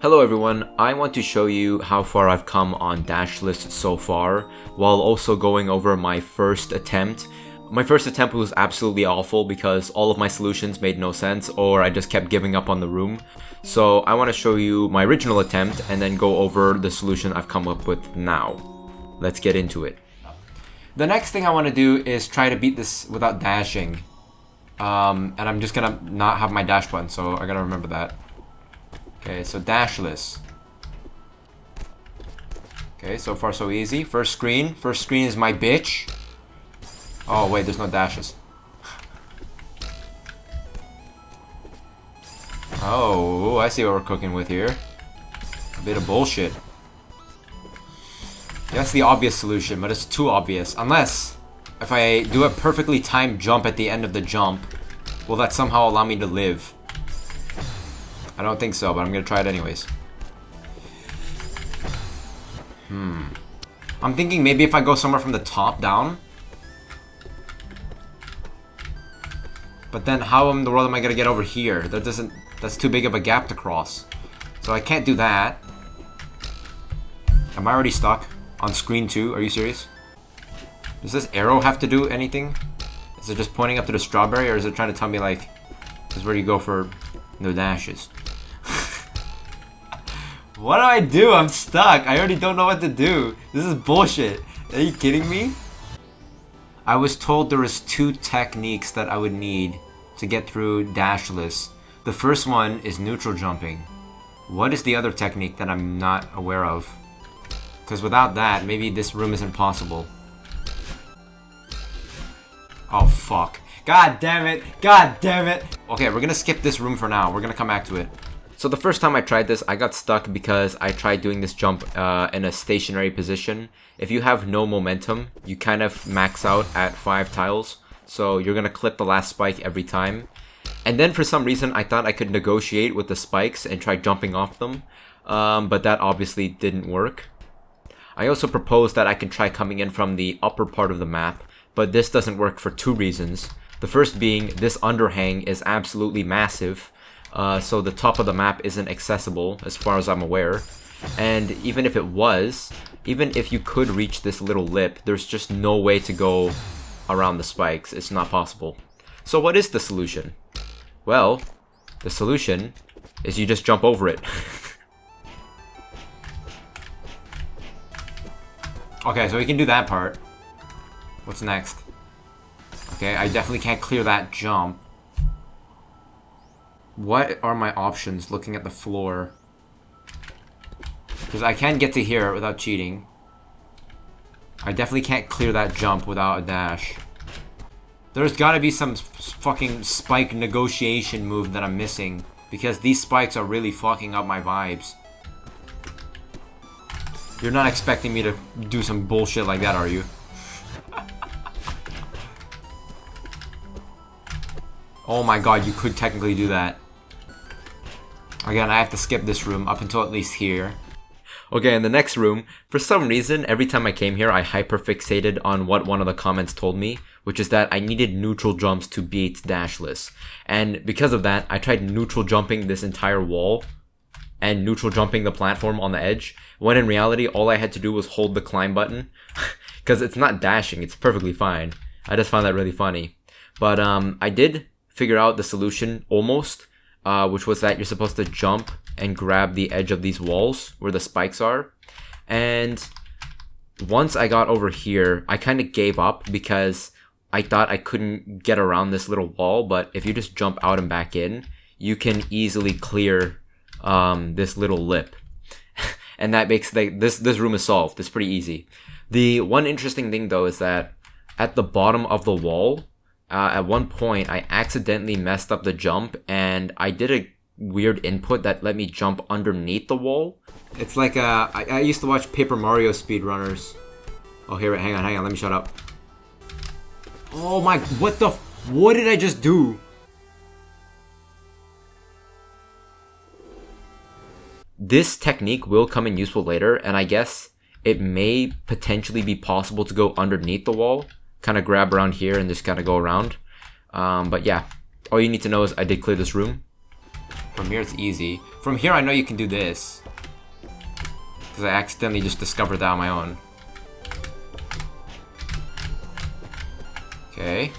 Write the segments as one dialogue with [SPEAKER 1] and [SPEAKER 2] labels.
[SPEAKER 1] Hello everyone, I want to show you how far I've come on Dashless so far, while also going over my first attempt. My first attempt was absolutely awful because all of my solutions made no sense, or I just kept giving up on the room. So I want to show you my original attempt and then go over the solution I've come up with now. Let's get into it. The next thing I want to do is try to beat this without dashing. And I'm just gonna not have my dash button, so I gotta remember that. Okay, so dashless. Okay, so far so easy. First screen is my bitch. Oh wait, there's no dashes. Oh, I see what we're cooking with here. A bit of bullshit. That's the obvious solution, but it's too obvious. Unless, if I do a perfectly timed jump at the end of the jump, will that somehow allow me to live? I don't think so, but I'm gonna try it anyways. I'm thinking maybe if I go somewhere from the top down. But then how in the world am I gonna get over here? That's too big of a gap to cross. So I can't do that. Am I already stuck on screen 2? Are you serious? Does this arrow have to do anything? Is it just pointing up to the strawberry, or is it trying to tell me like this is where you go for no dashes? What do I do? I'm stuck. I already don't know what to do. This is bullshit. Are you kidding me? I was told there was 2 techniques that I would need to get through dashless. The first one is neutral jumping. What is the other technique that I'm not aware of? Because without that, maybe this room isn't possible. Oh fuck. God damn it. God damn it. Okay, we're gonna skip this room for now. We're gonna come back to it. So the first time I tried this, I got stuck because I tried doing this jump in a stationary position. If you have no momentum, you kind of max out at 5 tiles. So you're gonna clip the last spike every time. And then for some reason, I thought I could negotiate with the spikes and try jumping off them. But that obviously didn't work. I also proposed that I can try coming in from the upper part of the map, but this doesn't work for 2 reasons. The first being, this underhang is absolutely massive. So the top of the map isn't accessible as far as I'm aware. And even if it was, even if you could reach this little lip, there's just no way to go around the spikes. It's not possible. So what is the solution? Well, the solution is you just jump over it. Okay, so we can do that part. What's next? Okay, I definitely can't clear that jump. What are my options looking at the floor? Because I can't get to here without cheating. I definitely can't clear that jump without a dash. There's gotta be some fucking spike negotiation move that I'm missing. Because these spikes are really fucking up my vibes. You're not expecting me to do some bullshit like that, are you? Oh my god, you could technically do that. Again, I have to skip this room up until at least here. Okay, in the next room, for some reason, every time I came here, I hyperfixated on what one of the comments told me, which is that I needed neutral jumps to beat dashless. And because of that, I tried neutral jumping this entire wall and neutral jumping the platform on the edge, when in reality, all I had to do was hold the climb button. Because it's not dashing, it's perfectly fine. I just found that really funny. But I did figure out the solution almost. Which was that you're supposed to jump and grab the edge of these walls where the spikes are. And once I got over here, I kind of gave up because I thought I couldn't get around this little wall. But if you just jump out and back in, you can easily clear this little lip. And that makes this room is solved. It's pretty easy. The one interesting thing though is that at the bottom of the wall, at one point, I accidentally messed up the jump, and I did a weird input that let me jump underneath the wall. It's like, I used to watch Paper Mario speedrunners. Oh, here, hang on, let me shut up. Oh my, what did I just do? This technique will come in useful later, and I guess it may potentially be possible to go underneath the wall. Kind of grab around here and just kind of go around. But yeah, all you need to know is I did clear this room. From here, it's easy. From here, I know you can do this. Because I accidentally just discovered that on my own. Okay.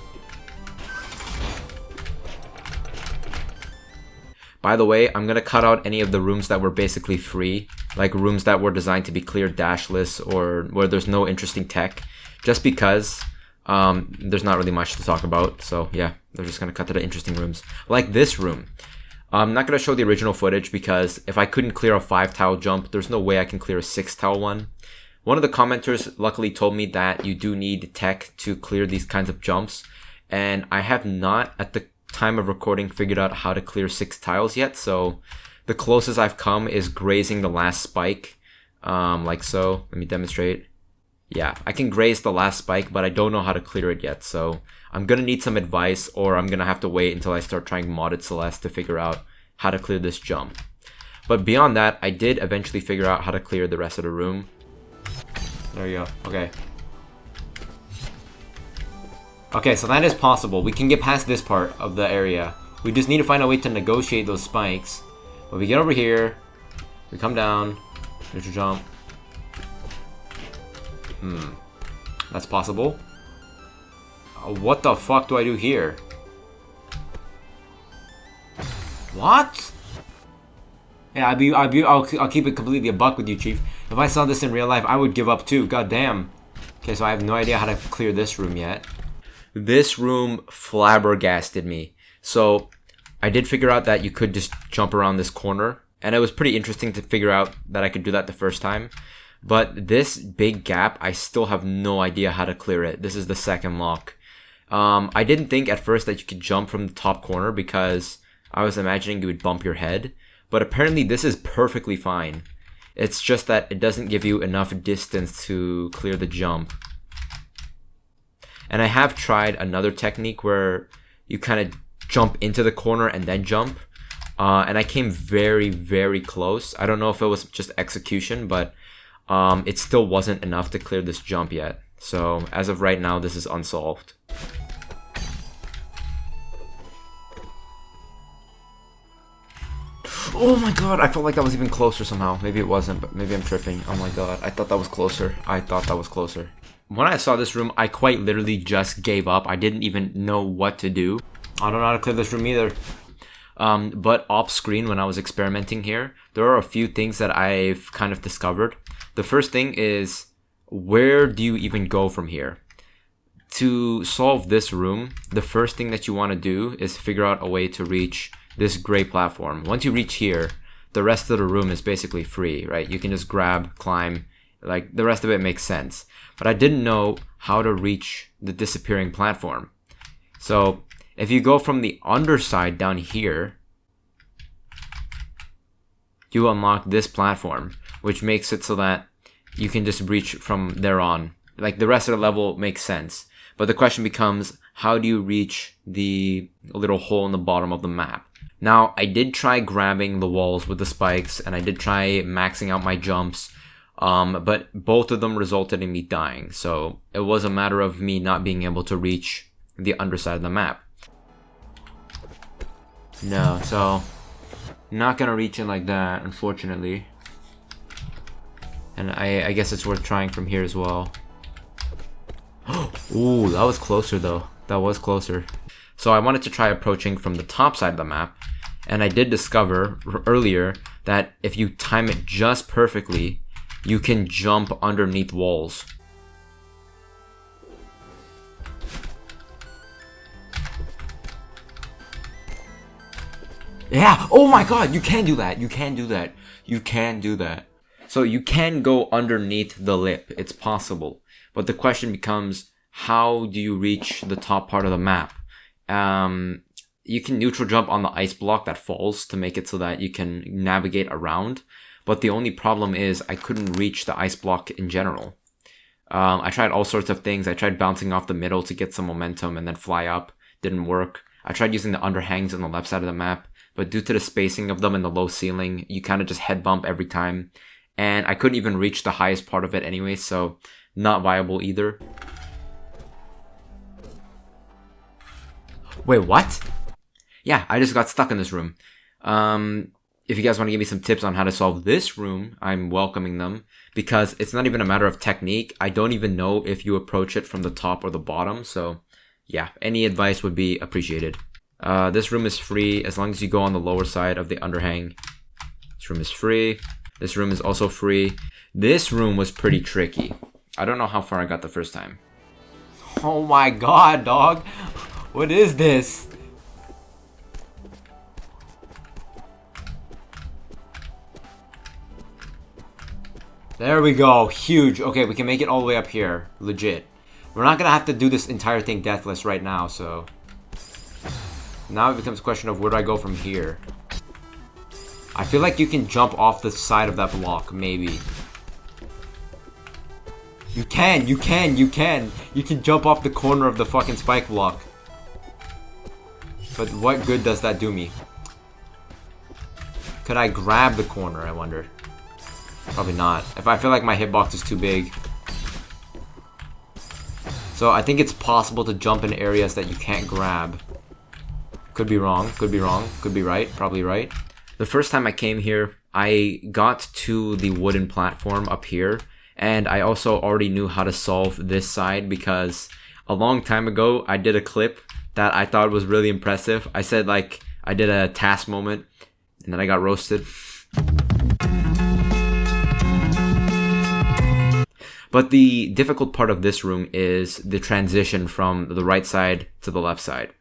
[SPEAKER 1] By the way, I'm gonna cut out any of the rooms that were basically free. Like rooms that were designed to be clear dashless or where there's no interesting tech. Just because there's not really much to talk about. So yeah, they're just gonna cut to the interesting rooms. Like this room. I'm not going to show the original footage because if I couldn't clear a 5-tile jump, there's no way I can clear a 6-tile one. One of the commenters luckily told me that you do need tech to clear these kinds of jumps. And I have not, at the time of recording, figured out how to clear 6 tiles yet. So the closest I've come is grazing the last spike. Like so. Let me demonstrate. Yeah, I can graze the last spike, but I don't know how to clear it yet. So I'm going to need some advice, or I'm going to have to wait until I start trying modded Celeste to figure out how to clear this jump. But beyond that, I did eventually figure out how to clear the rest of the room. There you go. Okay. Okay, so that is possible. We can get past this part of the area. We just need to find a way to negotiate those spikes. But we get over here. We come down. Neutral jump. That's possible. What the fuck do I do here? What? Yeah, I'll keep it completely a buck with you, Chief. If I saw this in real life, I would give up too. God damn. Okay, so I have no idea how to clear this room yet. This room flabbergasted me. So I did figure out that you could just jump around this corner, and it was pretty interesting to figure out that I could do that the first time. But this big gap, I still have no idea how to clear it. This is the second lock. I didn't think at first that you could jump from the top corner because I was imagining you would bump your head. But apparently this is perfectly fine. It's just that it doesn't give you enough distance to clear the jump. And I have tried another technique where you kind of jump into the corner and then jump. And I came very, very close. I don't know if it was just execution, but it still wasn't enough to clear this jump yet. So as of right now, this is unsolved. Oh my god, I felt like that was even closer somehow. Maybe it wasn't, but maybe I'm tripping. Oh my god, I thought that was closer. When I saw this room, I quite literally just gave up. I didn't even know what to do. I don't know how to clear this room either. But off screen, when I was experimenting here, there are a few things that I've kind of discovered. The first thing is, where do you even go from here? To solve this room, the first thing that you want to do is figure out a way to reach this gray platform. Once you reach here, the rest of the room is basically free, right? You can just grab, climb, like the rest of it makes sense. But I didn't know how to reach the disappearing platform. So if you go from the underside down here, you unlock this platform, which makes it so that you can just reach from there on. Like the rest of the level makes sense. But the question becomes, how do you reach the little hole in the bottom of the map? Now, I did try grabbing the walls with the spikes, and I did try maxing out my jumps, but both of them resulted in me dying. So it was a matter of me not being able to reach the underside of the map. No, so not gonna reach it like that, unfortunately. And I guess it's worth trying from here as well. Ooh, that was closer though. That was closer. So I wanted to try approaching from the top side of the map. And I did discover earlier that if you time it just perfectly, you can jump underneath walls. Yeah, oh my god, you can do that. You can do that. You can do that. So you can go underneath the lip. It's possible. But the question becomes, how do you reach the top part of the map? You can neutral jump on the ice block that falls to make it so that you can navigate around. But the only problem is I couldn't reach the ice block in general. I tried all sorts of things. I tried bouncing off the middle to get some momentum and then fly up. Didn't work. I tried using the underhangs on the left side of the map. But due to the spacing of them and the low ceiling, you kind of just head bump every time. And I couldn't even reach the highest part of it anyway, so not viable either. Wait, what? Yeah, I just got stuck in this room. If you guys want to give me some tips on how to solve this room, I'm welcoming them, because it's not even a matter of technique. I don't even know if you approach it from the top or the bottom. So yeah, any advice would be appreciated. This room is free as long as you go on the lower side of the underhang. This room is free. This room is also free. This room was pretty tricky. I don't know how far I got the first time. Oh my god, dog. What is this? There we go. Huge. Okay, we can make it all the way up here. Legit. We're not gonna have to do this entire thing deathless right now, so... Now it becomes a question of where do I go from here? I feel like you can jump off the side of that block, maybe. You can! You can jump off the corner of the fucking spike block. But what good does that do me? Could I grab the corner, I wonder? Probably not. If I feel like my hitbox is too big. So I think it's possible to jump in areas that you can't grab. Could be wrong, could be wrong, could be right, probably right. The first time I came here, I got to the wooden platform up here, and I also already knew how to solve this side because a long time ago I did a clip that I thought was really impressive. I said like I did a task moment and then I got roasted. But the difficult part of this room is the transition from the right side to the left side.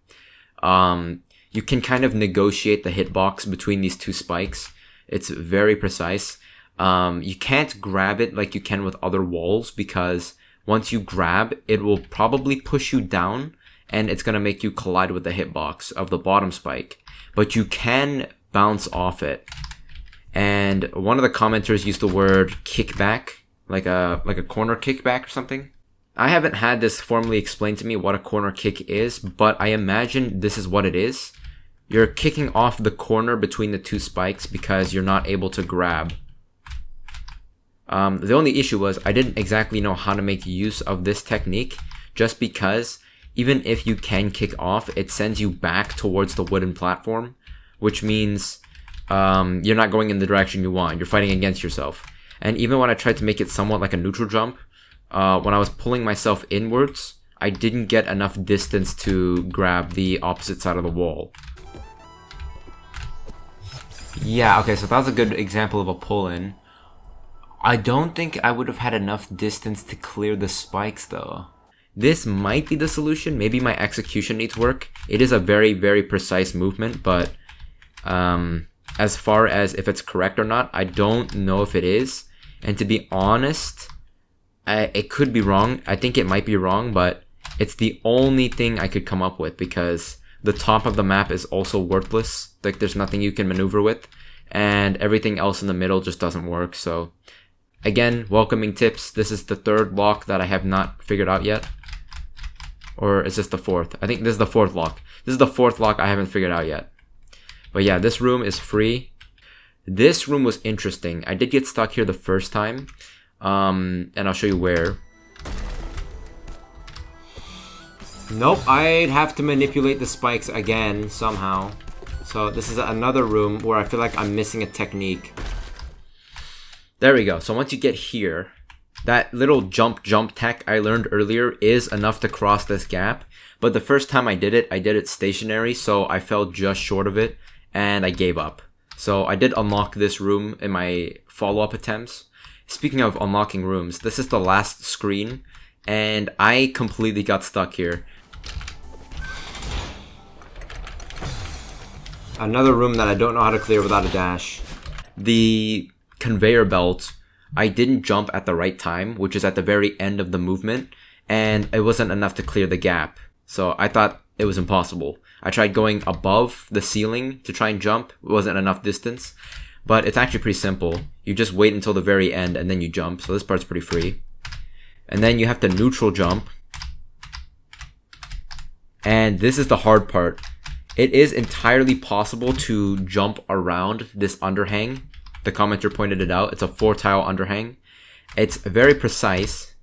[SPEAKER 1] You can kind of negotiate the hitbox between these two spikes. It's very precise. You can't grab it like you can with other walls because once you grab, it will probably push you down and it's going to make you collide with the hitbox of the bottom spike. But you can bounce off it. And one of the commenters used the word kickback. Like a corner kickback or something. I haven't had this formally explained to me what a corner kick is, but I imagine this is what it is. You're kicking off the corner between the two spikes because you're not able to grab. The only issue was I didn't exactly know how to make use of this technique, just because even if you can kick off, it sends you back towards the wooden platform, which means you're not going in the direction you want. You're fighting against yourself. And even when I tried to make it somewhat like a neutral jump, when I was pulling myself inwards, I didn't get enough distance to grab the opposite side of the wall. Yeah, okay, so that was a good example of a pull-in. I don't think I would have had enough distance to clear the spikes, though. This might be the solution. Maybe my execution needs work. It is a very, very precise movement, but as far as if it's correct or not, I don't know if it is. And to be honest, it could be wrong. I think it might be wrong, but it's the only thing I could come up with because the top of the map is also worthless. Like there's nothing you can maneuver with and everything else in the middle just doesn't work. So again, welcoming tips. This is the third lock that I have not figured out yet. Or is this the fourth? I think this is the fourth lock. This is the fourth lock I haven't figured out yet. But yeah, this room is free. This room was interesting. I did get stuck here the first time. And I'll show you where. Nope, I'd have to manipulate the spikes again somehow. So this is another room where I feel like I'm missing a technique. There we go. So once you get here, that little jump tech I learned earlier is enough to cross this gap. But the first time I did it stationary, so I fell just short of it and I gave up. So I did unlock this room in my follow-up attempts. Speaking of unlocking rooms, this is the last screen and I completely got stuck here. Another room that I don't know how to clear without a dash. The conveyor belt, I didn't jump at the right time, which is at the very end of the movement, and it wasn't enough to clear the gap. So I thought it was impossible. I tried going above the ceiling to try and jump. It wasn't enough distance. But it's actually pretty simple. You just wait until the very end and then you jump. So this part's pretty free. And then you have to neutral jump. And this is the hard part. It is entirely possible to jump around this underhang. The commenter pointed it out. It's a 4-tile underhang. It's very precise.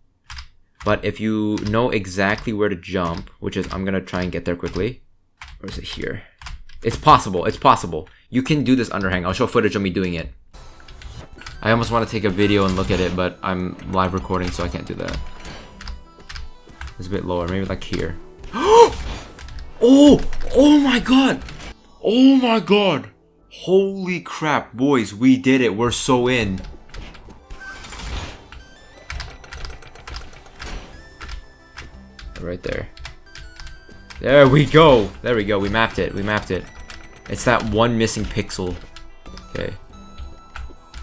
[SPEAKER 1] But if you know exactly where to jump, which is, I'm going to try and get there quickly. Or is it here? It's possible. It's possible. You can do this underhang. I'll show footage of me doing it. I almost want to take a video and look at it, but I'm live recording, so I can't do that. It's a bit lower. Maybe like here. Oh! Oh my god! Oh my god! Holy crap, boys. We did it. We're so in. Right there. There we go. There we go. We mapped it. We mapped it. It's that one missing pixel. Okay.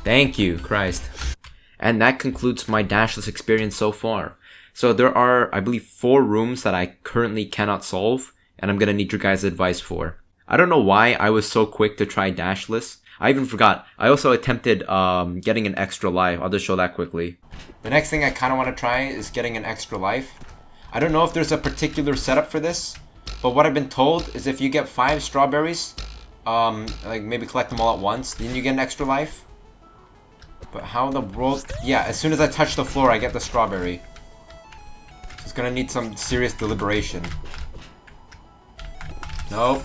[SPEAKER 1] Thank you, Christ. And that concludes my dashless experience so far. So there are, I believe, 4 rooms that I currently cannot solve, and I'm gonna need your guys' advice for. I don't know why I was so quick to try dashless. I even forgot. I also attempted getting an extra life. I'll just show that quickly. The next thing I kind of want to try is getting an extra life. I don't know if there's a particular setup for this, but what I've been told is if you get 5 strawberries, like maybe collect them all at once, then you get an extra life. But how in the world? Yeah, as soon as I touch the floor, I get the strawberry. So it's gonna need some serious deliberation. Nope.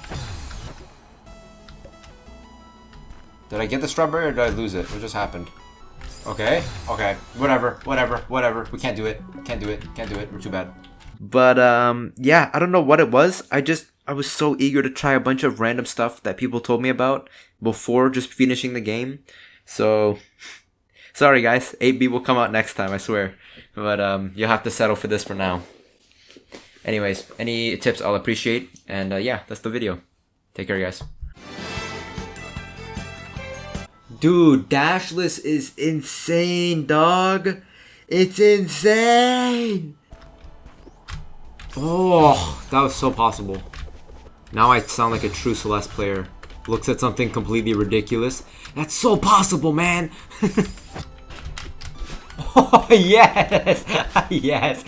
[SPEAKER 1] Did I get the strawberry or did I lose it? What just happened? Okay, okay, whatever. We can't do it. Can't do it. We're too bad. But, yeah, I don't know what it was. I was so eager to try a bunch of random stuff that people told me about before just finishing the game. So, sorry guys, 8B will come out next time, I swear. But, you'll have to settle for this for now. Anyways, any tips I'll appreciate. And, yeah, that's the video. Take care, guys. Dude, dashless is insane, dog. It's insane. Oh, that was so possible. Now I sound like a true Celeste player. Looks at something completely ridiculous. That's so possible, man. Oh, yes. Yes.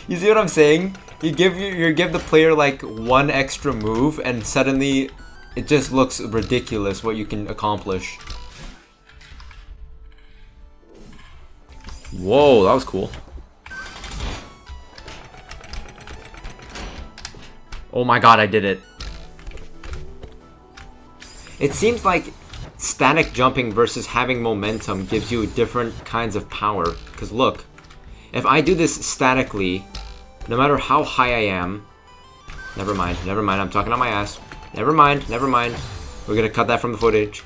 [SPEAKER 1] You see what I'm saying? You give the player like one extra move and suddenly it just looks ridiculous what you can accomplish. Whoa, that was cool. Oh my god, I did it. It seems like static jumping versus having momentum gives you different kinds of power. Because look, if I do this statically, no matter how high I am... Never mind, I'm talking on my ass. Never mind. We're gonna cut that from the footage.